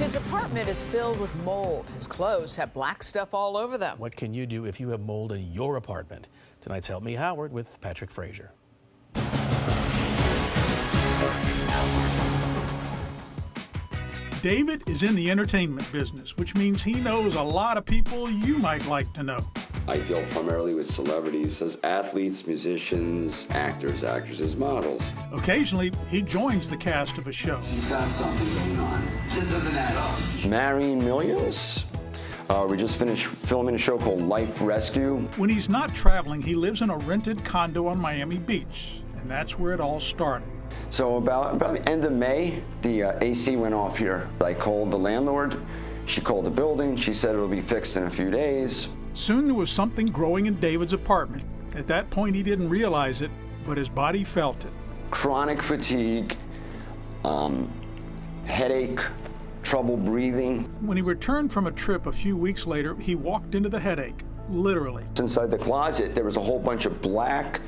His apartment is filled with mold. His clothes have black stuff all over them. What can you do if you have mold in your apartment? Tonight's Help Me Howard with Patrick Frazier. David is in the entertainment business, which means he knows a lot of people you might like to know. I deal primarily with celebrities, as athletes, musicians, actors, actresses, models. Occasionally, he joins the cast of a show. He's got something going on. This doesn't add up. Marrying millions? We just finished filming a show called Life Rescue. When he's not traveling, he lives in a rented condo on Miami Beach, and that's where it all started. So about the end of May, the AC went off here. I called the landlord. She called the building. She said it'll be fixed in a few days. Soon there was something growing in David's apartment. At that point, he didn't realize it, but his body felt it. Chronic fatigue, headache, trouble breathing. When he returned from a trip a few weeks later, he walked into the headache, literally. Inside the closet, there was a whole bunch of black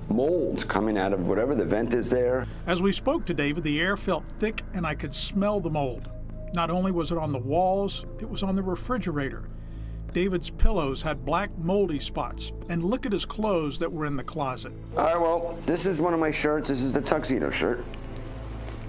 mold coming out of whatever the vent is there. As we spoke to David, the air felt thick and I could smell the mold. Not only was it on the walls, it was on the refrigerator. David's pillows had black moldy spots, and look at his clothes that were in the closet. All right, well, this is one of my shirts. This is the tuxedo shirt.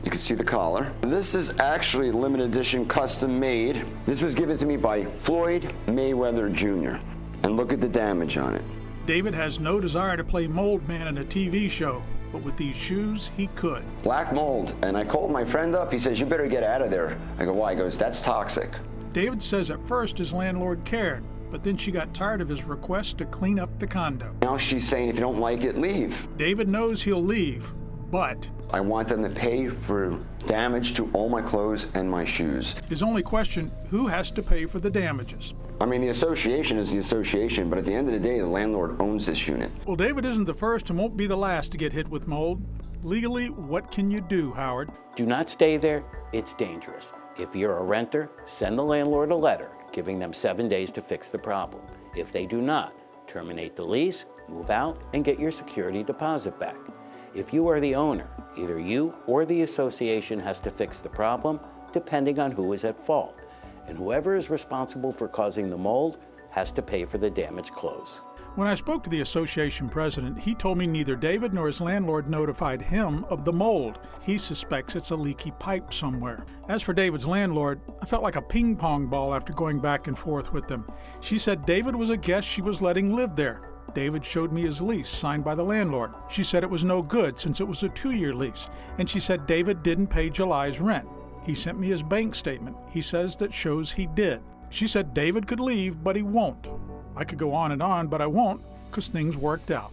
You can see the collar. This is actually limited edition, custom made. This was given to me by Floyd Mayweather Jr. And look at the damage on it. David has no desire to play Mold Man in a TV show, but with these shoes, he could. Black mold, and I called my friend up. He says, you better get out of there. I go, why? He goes, that's toxic. David says at first his landlord cared, but then she got tired of his request to clean up the condo. Now she's saying, if you don't like it, leave. David knows he'll leave, but I want them to pay for damage to all my clothes and my shoes. his only question, who has to pay for the damages? I mean, the association is the association, but at the end of the day, the landlord owns this unit. Well, David isn't the first and won't be the last to get hit with mold. Legally, what can you do, Howard? Do not stay there. It's dangerous. If you're a renter, send the landlord a letter giving them 7 days to fix the problem. If they do not, terminate the lease, move out, and get your security deposit back. If you are the owner, either you or the association has to fix the problem, depending on who is at fault. And whoever is responsible for causing the mold has to pay for the damaged clothes. When I spoke to the association president, he told me neither David nor his landlord notified him of the mold. He suspects it's a leaky pipe somewhere. As for David's landlord, I felt like a ping pong ball after going back and forth with them. She said David was a guest she was letting live there. David showed me his lease signed by the landlord. She said it was no good since it was a 2-year lease. And she said David didn't pay July's rent. He sent me his bank statement. He says that shows he did. She said David could leave, but he won't. I could go on, but I won't, because things worked out.